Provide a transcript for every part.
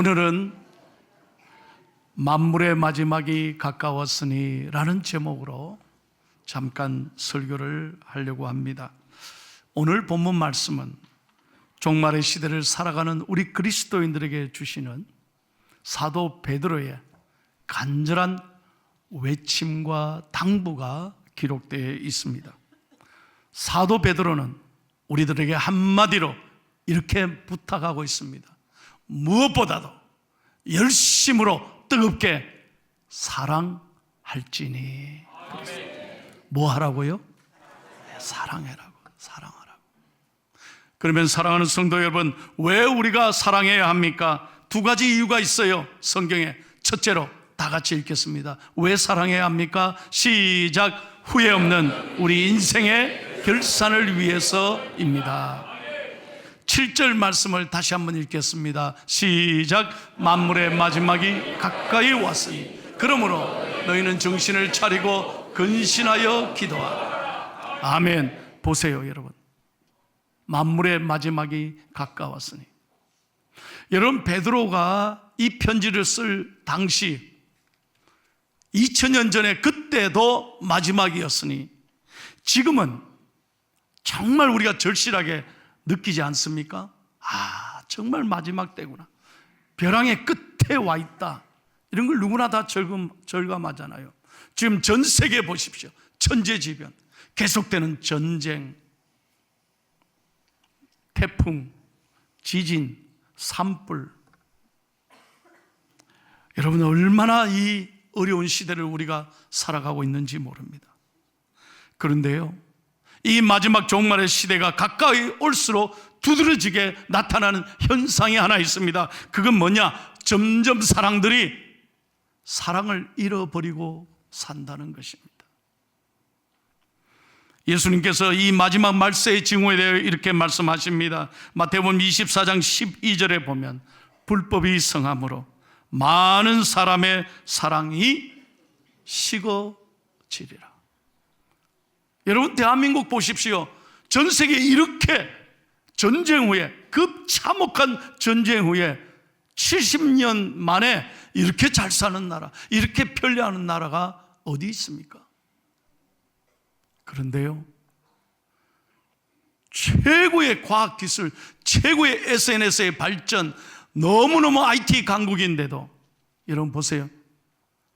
오늘은 만물의 마지막이 가까웠으니 라는 제목으로 잠깐 설교를 하려고 합니다. 오늘 본문 말씀은 종말의 시대를 살아가는 우리 그리스도인들에게 주시는 사도 베드로의 간절한 외침과 당부가 기록되어 있습니다. 사도 베드로는 우리들에게 한마디로 이렇게 부탁하고 있습니다. 무엇보다도 열심으로 뜨겁게 사랑할지니. 뭐 하라고요? 사랑해라고. 사랑하라고. 그러면 사랑하는 성도 여러분, 왜 우리가 사랑해야 합니까? 두 가지 이유가 있어요, 성경에. 첫째로 다 같이 읽겠습니다. 왜 사랑해야 합니까? 시작. 후회 없는 우리 인생의 결산을 위해서입니다. 7절 말씀을 다시 한번 읽겠습니다. 시작. 만물의 마지막이 가까이 왔으니 그러므로 너희는 정신을 차리고 근신하여 기도하라. 아멘. 보세요, 여러분. 만물의 마지막이 가까웠으니. 여러분, 베드로가 이 편지를 쓸 당시 2000년 전에 그때도 마지막이었으니 지금은 정말 우리가 절실하게 느끼지 않습니까? 정말 마지막 때구나. 벼랑의 끝에 와 있다. 이런 걸 누구나 다 절감하잖아요. 지금 전 세계 보십시오. 천재지변, 계속되는 전쟁, 태풍, 지진, 산불. 여러분, 얼마나 이 어려운 시대를 우리가 살아가고 있는지 모릅니다. 그런데요, 이 마지막 종말의 시대가 가까이 올수록 두드러지게 나타나는 현상이 하나 있습니다. 그건 뭐냐? 점점 사람들이 사랑을 잃어버리고 산다는 것입니다. 예수님께서 이 마지막 말세의 징후에 대해 이렇게 말씀하십니다. 마태복음 24장 12절에 보면 불법이 성함으로 많은 사람의 사랑이 식어지리라. 여러분, 대한민국 보십시오. 전 세계 이렇게 전쟁 후에, 참혹한 전쟁 후에 70년 만에 이렇게 잘 사는 나라, 이렇게 편리하는 나라가 어디 있습니까? 그런데요, 최고의 과학기술, 최고의 SNS의 발전, 너무너무 IT 강국인데도 여러분 보세요.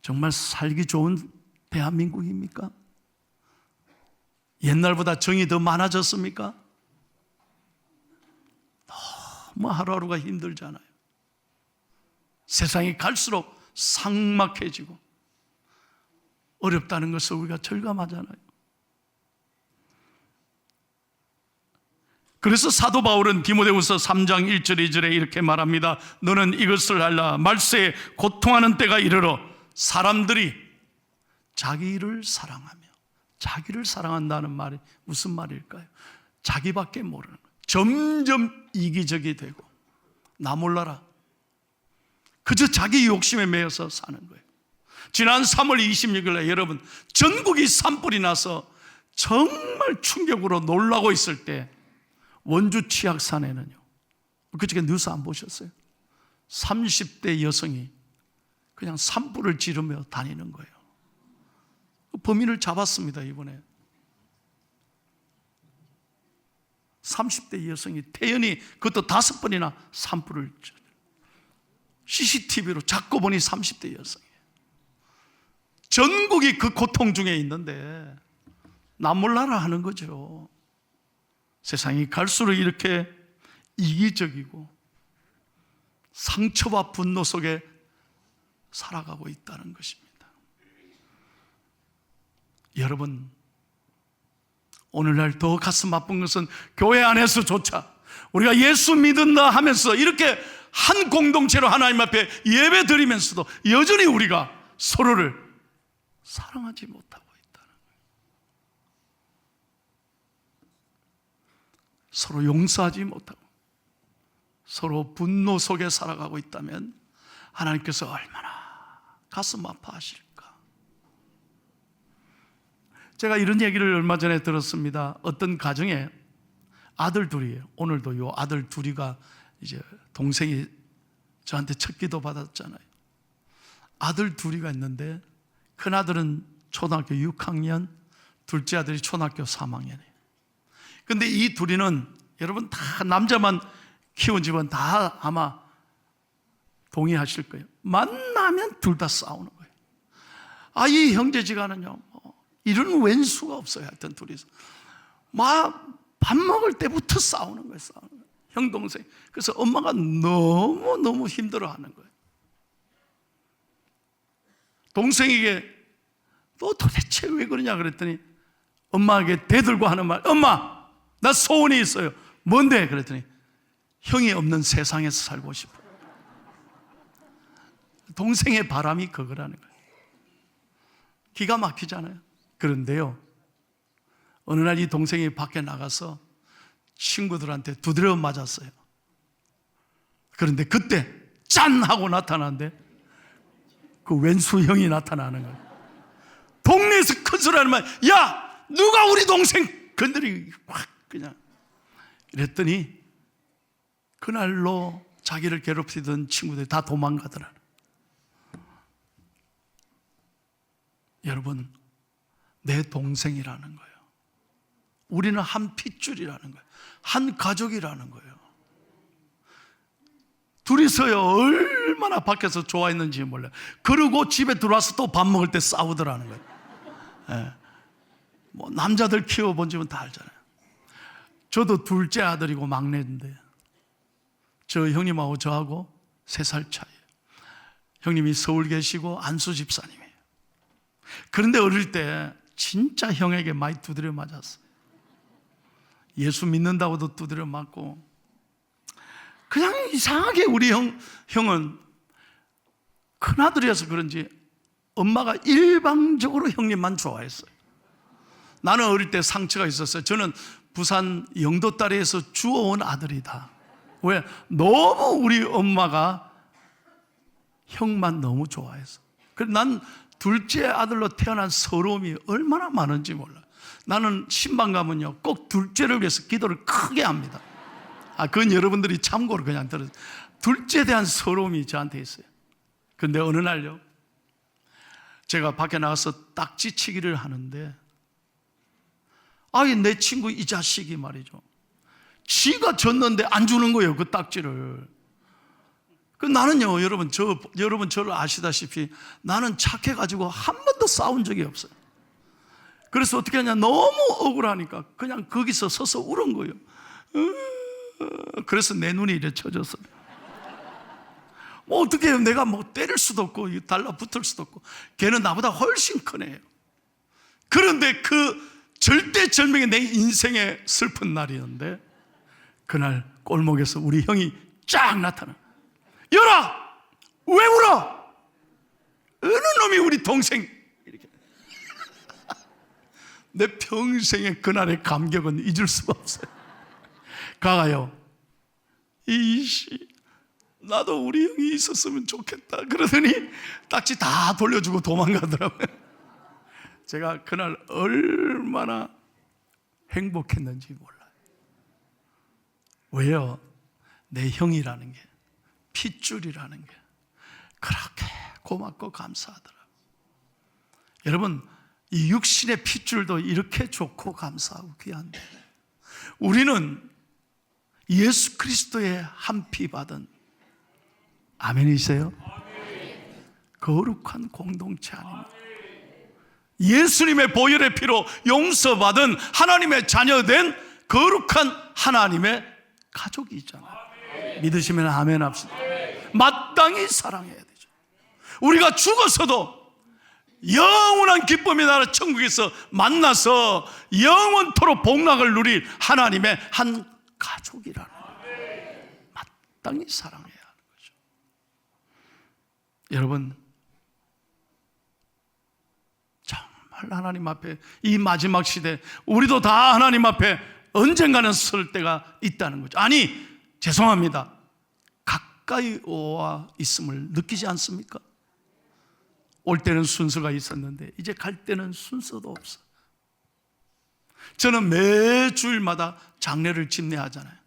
정말 살기 좋은 대한민국입니까? 옛날보다 정이 더 많아졌습니까? 너무 하루하루가 힘들잖아요. 세상이 갈수록 삭막해지고 어렵다는 것을 우리가 절감하잖아요. 그래서 사도 바울은 디모데후서 3장 1절 2절에 이렇게 말합니다. 너는 이것을 알라. 말세에 고통하는 때가 이르러 사람들이 자기를 사랑하며. 자기를 사랑한다는 말이 무슨 말일까요? 자기밖에 모르는 거예요. 점점 이기적이 되고 나 몰라라. 그저 자기 욕심에 매여서 사는 거예요. 지난 3월 26일에 여러분, 전국이 산불이 나서 정말 충격으로 놀라고 있을 때 원주 치악산에는요, 그저께 뉴스 안 보셨어요? 30대 여성이 그냥 산불을 지르며 다니는 거예요. 범인을 잡았습니다, 이번에. 30대 여성이 태연히 그것도 5번이나 산불을 CCTV로 잡고 보니 30대 여성이에요. 전국이 그 고통 중에 있는데 나 몰라라 하는 거죠. 세상이 갈수록 이렇게 이기적이고 상처와 분노 속에 살아가고 있다는 것입니다. 여러분, 오늘날 더 가슴 아픈 것은 교회 안에서조차 우리가 예수 믿는다 하면서 이렇게 한 공동체로 하나님 앞에 예배 드리면서도 여전히 우리가 서로를 사랑하지 못하고 있다는 거예요. 서로 용서하지 못하고 서로 분노 속에 살아가고 있다면 하나님께서 얼마나 가슴 아파하실까. 제가 이런 얘기를 얼마 전에 들었습니다. 어떤 가정에 아들 둘이에요. 오늘도 요 아들 둘이가 이제 동생이 저한테 첫 기도 받았잖아요. 아들 둘이가 있는데 큰아들은 초등학교 6학년, 둘째 아들이 초등학교 3학년이에요. 근데 이 둘이는 여러분 다 남자만 키운 집은 다 아마 동의하실 거예요. 만나면 둘 다 싸우는 거예요. 이 형제지간은요, 이런 왼수가 없어요. 하여튼 둘이서 막 밥 먹을 때부터 싸우는 거예요. 형 동생. 그래서 엄마가 너무 힘들어하는 거예요. 동생에게 너 도대체 왜 그러냐 그랬더니 엄마에게 대들고 하는 말, 엄마 나 소원이 있어요. 뭔데? 그랬더니 형이 없는 세상에서 살고 싶어. 동생의 바람이 그거라는 거예요. 기가 막히잖아요. 그런데요, 어느 날 이 동생이 밖에 나가서 친구들한테 두드려 맞았어요. 그런데 그때 짠 하고 나타나는데 그 왼수 형이 나타나는 거예요. 동네에서 큰 소리 하는 말, 야 누가 우리 동생 건드리고 확 그냥 이랬더니 그날로 자기를 괴롭히던 친구들이 다 도망가더라. 여러분, 내 동생이라는 거예요. 우리는 한 핏줄이라는 거예요. 한 가족이라는 거예요. 둘이서요 얼마나 밖에서 좋아했는지 몰라요. 그리고 집에 들어와서 또 밥 먹을 때 싸우더라는 거예요. 예. 뭐 남자들 키워본 집은 다 알잖아요. 저도 둘째 아들이고 막내인데 저 형님하고 저하고 3살 차이에요. 형님이 서울 계시고 안수 집사님이에요. 그런데 어릴 때 진짜 형에게 많이 두드려 맞았어요. 예수 믿는다고도 두드려 맞고, 그냥 이상하게 우리 형은 큰아들이어서 그런지 엄마가 일방적으로 형님만 좋아했어요. 나는 어릴 때 상처가 있었어요. 저는 부산 영도다리에서 주워온 아들이다. 왜? 너무 우리 엄마가 형만 너무 좋아해서. 그래서 난 둘째 아들로 태어난 서러움이 얼마나 많은지 몰라. 나는 신방 가면요 꼭 둘째를 위해서 기도를 크게 합니다. 그건 여러분들이 참고로 그냥 들으세요. 둘째에 대한 서러움이 저한테 있어요. 그런데 어느 날요, 제가 밖에 나가서 딱지치기를 하는데 내 친구 이 자식이 말이죠, 지가 졌는데 안 주는 거예요, 그 딱지를. 나는요, 여러분 저를 아시다시피 나는 착해가지고 한 번도 싸운 적이 없어요. 그래서 어떻게 하냐, 너무 억울하니까 그냥 거기서 서서 울은 거예요. 그래서 내 눈이 이래 쳐졌어요. 뭐 어떻게 해요, 내가 뭐 때릴 수도 없고 달라붙을 수도 없고, 걔는 나보다 훨씬 크네요. 그런데 그 절대절명의 내 인생의 슬픈 날이었는데, 그날 골목에서 우리 형이 쫙 나타나. 열아! 왜 울어? 어느 놈이 우리 동생, 이렇게. 내 평생의 그날의 감격은 잊을 수가 없어요. 가가요, 이씨 나도 우리 형이 있었으면 좋겠다 그러더니 딱지 다 돌려주고 도망가더라고요. 제가 그날 얼마나 행복했는지 몰라요. 왜요? 내 형이라는 게, 핏줄이라는 게 그렇게 고맙고 감사하더라고요. 여러분, 이 육신의 핏줄도 이렇게 좋고 감사하고 귀한데, 우리는 예수 그리스도의 한 피 받은, 아멘이세요? 거룩한 공동체 아닙니까? 예수님의 보혈의 피로 용서받은 하나님의 자녀된 거룩한 하나님의 가족이 있잖아요. 믿으시면 아멘 합시다. 마땅히 사랑해야 되죠. 우리가 죽어서도 영원한 기쁨의 나라 천국에서 만나서 영원토록 복락을 누릴 하나님의 한 가족이라는 거예요. 마땅히 사랑해야 하는 거죠. 여러분, 정말 하나님 앞에 이 마지막 시대, 우리도 다 하나님 앞에 언젠가는 설 때가 있다는 거죠. 아니, 죄송합니다, 가까이 와 있음을 느끼지 않습니까? 올 때는 순서가 있었는데 이제 갈 때는 순서도 없어. 저는 매 주일마다 장례를 집례하잖아요.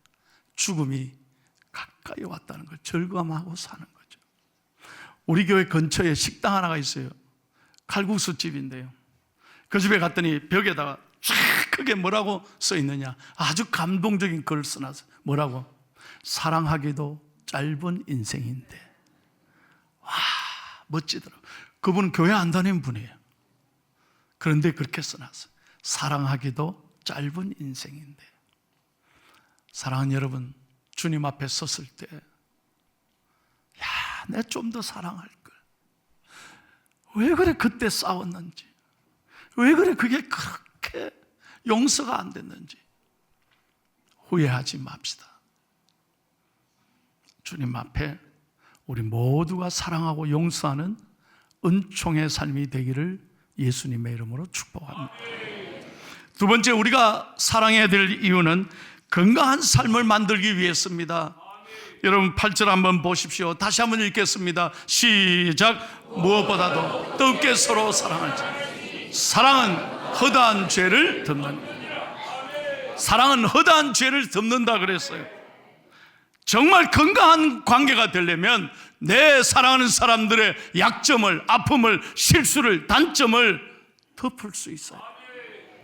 죽음이 가까이 가까이 왔다는 걸 절감하고 사는 거죠. 우리 교회 근처에 식당 하나가 있어요. 칼국수 집인데요, 그 집에 갔더니 벽에다가 쫙 크게 뭐라고 써 있느냐, 아주 감동적인 글을 써놨어요. 뭐라고? 사랑하기도 짧은 인생인데. 와, 멋지더라고요. 그분은 교회 안 다니는 분이에요. 그런데 그렇게 써놨어요. 사랑하기도 짧은 인생인데. 사랑하는 여러분, 주님 앞에 섰을 때, 야, 내가 좀 더 사랑할 걸. 왜 그래 그때 싸웠는지, 왜 그래 그게 그렇게 용서가 안 됐는지 후회하지 맙시다. 주님 앞에 우리 모두가 사랑하고 용서하는 은총의 삶이 되기를 예수님의 이름으로 축복합니다. 두 번째, 우리가 사랑해야 될 이유는 건강한 삶을 만들기 위해서입니다. 여러분 8절 한번 보십시오. 다시 한번 읽겠습니다. 시작. 무엇보다도 뜨겁게 서로 사랑할지. 사랑은 허다한 죄를 덮는다. 사랑은 허다한 죄를 덮는다 그랬어요. 정말 건강한 관계가 되려면 내 사랑하는 사람들의 약점을, 아픔을, 실수를, 단점을 덮을 수 있어요.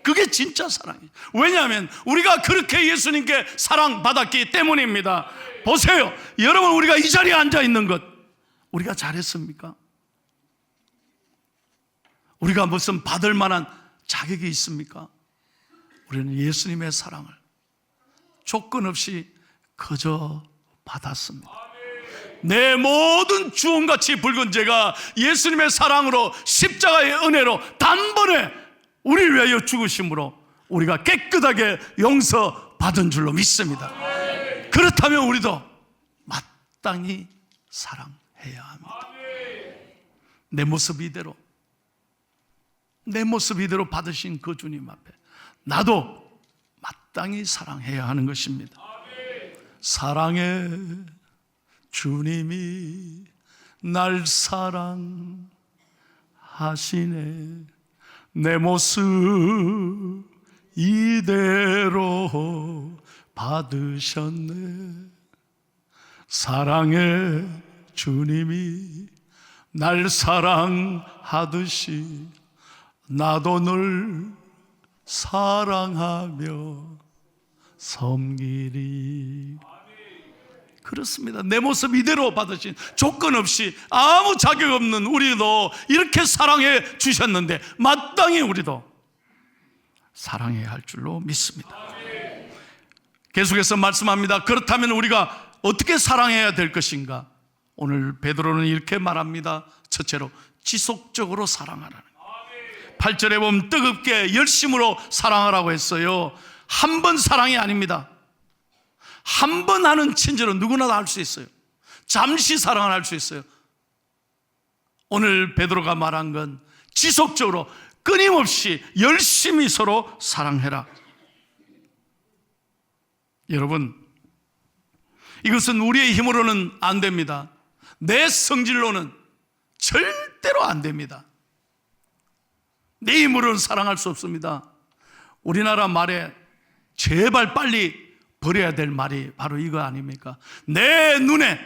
그게 진짜 사랑이에요. 왜냐하면 우리가 그렇게 예수님께 사랑받았기 때문입니다. 보세요, 여러분, 우리가 이 자리에 앉아 있는 것, 우리가 잘했습니까? 우리가 무슨 받을 만한 자격이 있습니까? 우리는 예수님의 사랑을 조건 없이 그저 받았습니다. 내 모든 주홍같이 붉은 죄가 예수님의 사랑으로, 십자가의 은혜로 단번에 우리를 위하여 죽으심으로 우리가 깨끗하게 용서받은 줄로 믿습니다. 그렇다면 우리도 마땅히 사랑해야 합니다. 내 모습 이대로, 내 모습 이대로 받으신 그 주님 앞에 나도 마땅히 사랑해야 하는 것입니다. 사랑해, 주님이 날 사랑하시네. 내 모습 이대로 받으셨네. 사랑해, 주님이 날 사랑하듯이 나도 늘 사랑하며 섬기리. 그렇습니다. 내 모습 이대로 받으신, 조건 없이 아무 자격 없는 우리도 이렇게 사랑해 주셨는데 마땅히 우리도 사랑해야 할 줄로 믿습니다. 계속해서 말씀합니다. 그렇다면 우리가 어떻게 사랑해야 될 것인가? 오늘 베드로는 이렇게 말합니다. 첫째로 지속적으로 사랑하라는 거예요. 8절에 보면 뜨겁게 열심으로 사랑하라고 했어요. 한 번 사랑이 아닙니다. 한 번 하는 친절은 누구나 다 할 수 있어요. 잠시 사랑을 할 수 있어요. 오늘 베드로가 말한 건 지속적으로 끊임없이 열심히 서로 사랑해라. 여러분, 이것은 우리의 힘으로는 안 됩니다. 내 성질로는 절대로 안 됩니다. 내 힘으로는 사랑할 수 없습니다. 우리나라 말에 제발 빨리 버려야 될 말이 바로 이거 아닙니까? 내 눈에,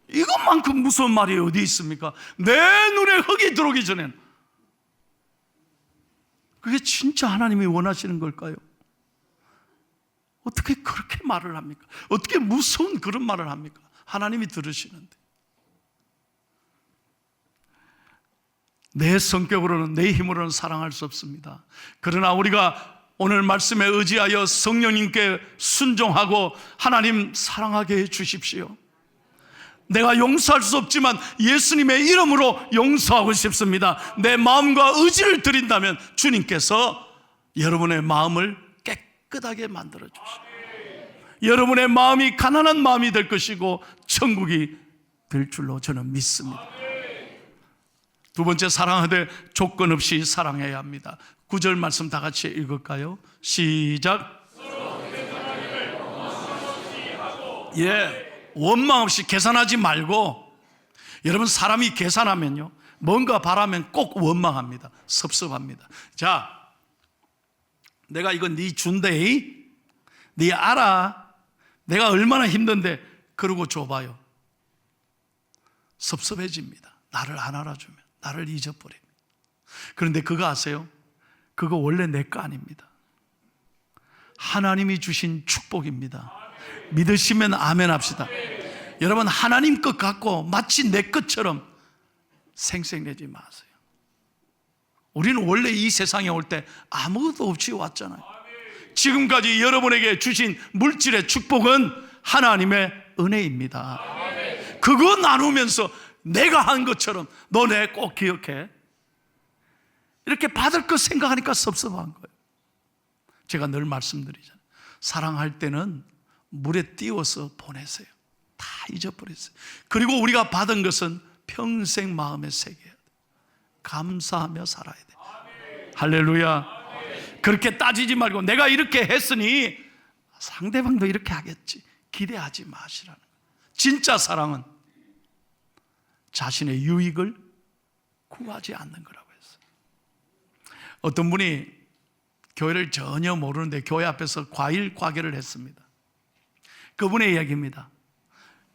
이것만큼 무서운 말이 어디 있습니까? 내 눈에 흙이 들어오기 전엔. 그게 진짜 하나님이 원하시는 걸까요? 어떻게 그렇게 말을 합니까? 어떻게 무서운 그런 말을 합니까? 하나님이 들으시는데. 내 성격으로는, 내 힘으로는 사랑할 수 없습니다. 그러나 우리가 오늘 말씀에 의지하여 성령님께 순종하고 하나님 사랑하게 해 주십시오. 내가 용서할 수 없지만 예수님의 이름으로 용서하고 싶습니다. 내 마음과 의지를 드린다면 주님께서 여러분의 마음을 깨끗하게 만들어 주십시오. 여러분의 마음이 가난한 마음이 될 것이고 천국이 될 줄로 저는 믿습니다. 두 번째, 사랑하되 조건 없이 사랑해야 합니다. 9절 말씀 다 같이 읽을까요? 시작. 예, 원망 없이, 계산하지 말고. 여러분, 사람이 계산하면요, 뭔가 바라면 꼭 원망합니다. 섭섭합니다. 자, 내가 이거 네 준대, 네 알아. 내가 얼마나 힘든데. 그러고 줘봐요. 섭섭해집니다. 나를 안 알아주면, 나를 잊어버립니다. 그런데 그거 아세요? 그거 원래 내 거 아닙니다. 하나님이 주신 축복입니다. 믿으시면 아멘 합시다. 여러분, 하나님 것 갖고 마치 내 것처럼 생색내지 마세요. 우리는 원래 이 세상에 올 때 아무것도 없이 왔잖아요. 지금까지 여러분에게 주신 물질의 축복은 하나님의 은혜입니다. 그거 나누면서 내가 한 것처럼 너네 꼭 기억해. 이렇게 받을 것 생각하니까 섭섭한 거예요. 제가 늘 말씀드리잖아요. 사랑할 때는 물에 띄워서 보내세요. 다 잊어버리세요. 그리고 우리가 받은 것은 평생 마음에 새겨야 돼요. 감사하며 살아야 돼요. 할렐루야. 그렇게 따지지 말고 내가 이렇게 했으니 상대방도 이렇게 하겠지, 기대하지 마시라는 거예요. 진짜 사랑은 자신의 유익을 구하지 않는 거라고 했어요. 어떤 분이 교회를 전혀 모르는데 교회 앞에서 과일 과계를 했습니다. 그분의 이야기입니다.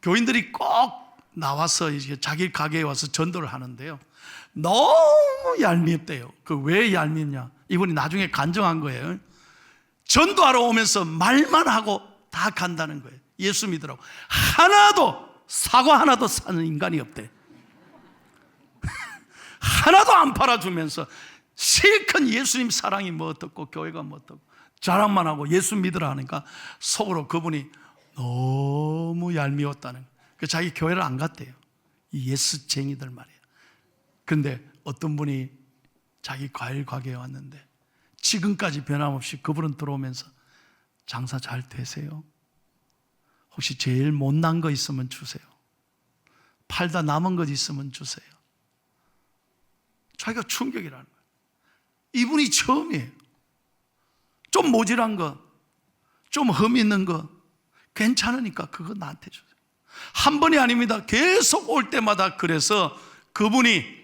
교인들이 꼭 나와서 이제 자기 가게에 와서 전도를 하는데요, 너무 얄밉대요. 그 왜 얄밉냐? 이분이 나중에 간증한 거예요. 전도하러 오면서 말만 하고 다 간다는 거예요. 예수 믿으라고. 하나도, 사과 하나도 사는 인간이 없대. 하나도 안 팔아주면서 실컷 예수님 사랑이 뭐 어떻고 교회가 뭐 어떻고 자랑만 하고 예수 믿으라 하니까 속으로 그분이 너무 얄미웠다는 거예요. 자기 교회를 안 갔대요. 이 예수쟁이들 말이에요. 근데 어떤 분이 자기 과일 가게에 왔는데 지금까지 변함없이 그분은 들어오면서 장사 잘 되세요? 혹시 제일 못난 거 있으면 주세요. 팔다 남은 것 있으면 주세요. 자기가 충격이라는 거예요. 이분이 처음이에요. 좀 모질한 거, 좀 흠 있는 거 괜찮으니까 그거 나한테 주세요. 한 번이 아닙니다. 계속 올 때마다. 그래서 그분이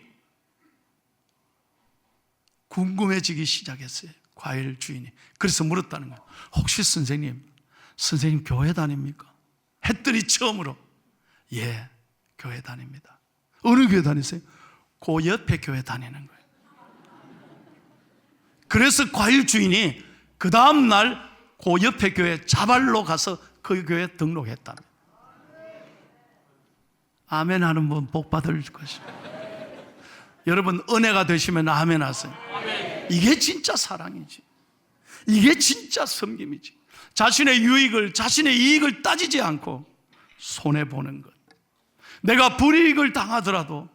궁금해지기 시작했어요. 과일 주인이. 그래서 물었다는 거예요. 혹시 선생님 교회 다닙니까? 했더니 처음으로 예, 교회 다닙니다. 어느 교회 다니세요? 그 옆에 교회 다니는 거예요. 그래서 과일 주인이 그 다음날 그 옆에 교회 자발로 가서 그 교회에 등록했답니다. 아멘 하는 분 복 받을 것입니다. 여러분 은혜가 되시면 아멘 하세요. 이게 진짜 사랑이지. 이게 진짜 섬김이지. 자신의 유익을, 자신의 이익을 따지지 않고 손해보는 것. 내가 불이익을 당하더라도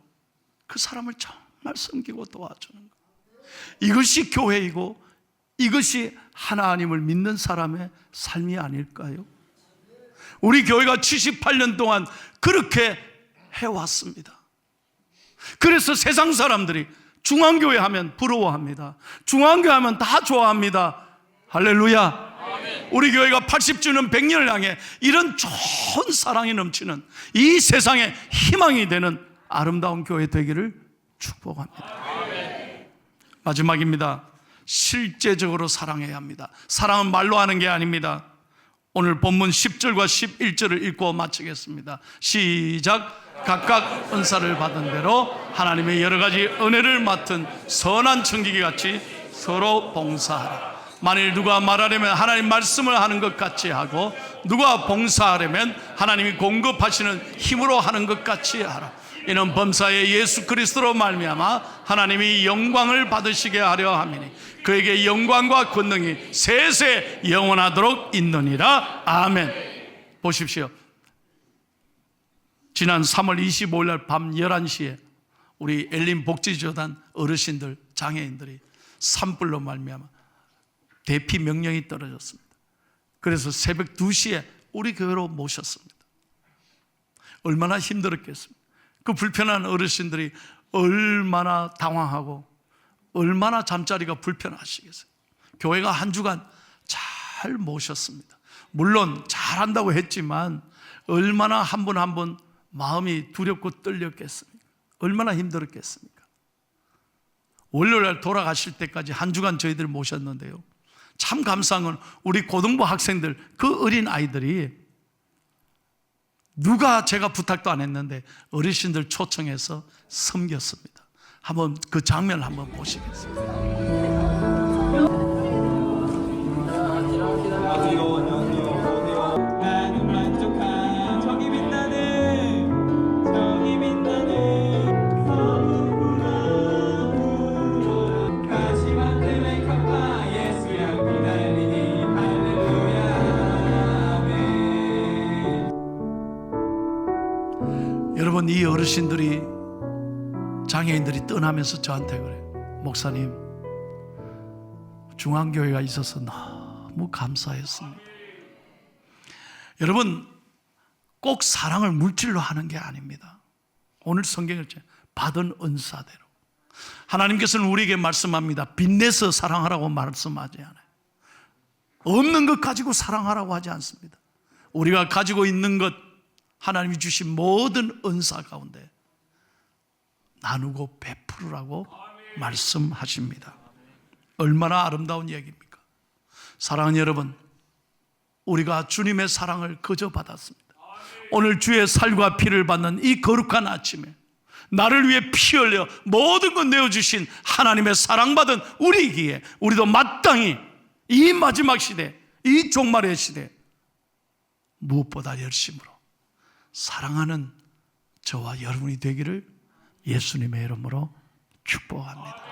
그 사람을 정말 섬기고 도와주는 것. 이것이 교회이고 이것이 하나님을 믿는 사람의 삶이 아닐까요? 우리 교회가 78년 동안 그렇게 해왔습니다. 그래서 세상 사람들이 중앙교회 하면 부러워합니다. 중앙교회 하면 다 좋아합니다. 할렐루야. 우리 교회가 80주년 100년을 향해 이런 좋은 사랑이 넘치는 이 세상에 희망이 되는 아름다운 교회 되기를 축복합니다. 마지막입니다. 실제적으로 사랑해야 합니다. 사랑은 말로 하는 게 아닙니다. 오늘 본문 10절과 11절을 읽고 마치겠습니다. 시작. 각각 은사를 받은 대로 하나님의 여러 가지 은혜를 맡은 선한 청지기 같이 서로 봉사하라. 만일 누가 말하려면 하나님 말씀을 하는 것 같이 하고 누가 봉사하려면 하나님이 공급하시는 힘으로 하는 것 같이 하라. 이는 범사의 예수 그리스도로 말미암아 하나님이 영광을 받으시게 하려 함이니 그에게 영광과 권능이 세세 영원하도록 있느니라. 아멘. 보십시오. 지난 3월 25일 날 밤 11시에 우리 엘린 복지재단 어르신들, 장애인들이 산불로 말미암아 대피 명령이 떨어졌습니다. 그래서 새벽 2시에 우리 교회로 모셨습니다. 얼마나 힘들었겠습니까? 그 불편한 어르신들이 얼마나 당황하고 얼마나 잠자리가 불편하시겠어요. 교회가 한 주간 잘 모셨습니다. 물론 잘한다고 했지만 얼마나 한 분 한 분 마음이 두렵고 떨렸겠습니까? 얼마나 힘들었겠습니까? 월요일 날 돌아가실 때까지 한 주간 저희들 모셨는데요, 참 감사한 건 우리 고등부 학생들, 그 어린 아이들이 누가 제가 부탁도 안 했는데 어르신들 초청해서 섬겼습니다. 한번 그 장면을 한번 보시겠습니다. 나는 만족한 저기 빛나는 가시만 때문에 갚아 예수 향기 달리니 할렐루야 아멘. 여러분, 이 어르신들이, 장애인들이 떠나면서 저한테 그래요. 목사님, 중앙교회가 있어서 너무 감사했습니다. 여러분, 꼭 사랑을 물질로 하는 게 아닙니다. 오늘 성경을 받은 은사대로. 하나님께서는 우리에게 말씀합니다. 빚내서 사랑하라고 말씀하지 않아요. 없는 것 가지고 사랑하라고 하지 않습니다. 우리가 가지고 있는 것, 하나님이 주신 모든 은사 가운데 나누고 베풀으라고 말씀하십니다. 얼마나 아름다운 얘기입니까? 사랑하는 여러분, 우리가 주님의 사랑을 거저 받았습니다. 오늘 주의 살과 피를 받는 이 거룩한 아침에 나를 위해 피 흘려 모든 것 내어주신 하나님의 사랑받은 우리이기에 우리도 마땅히 이 마지막 시대, 이 종말의 시대 무엇보다 열심으로 사랑하는 저와 여러분이 되기를 예수님의 이름으로 축복합니다.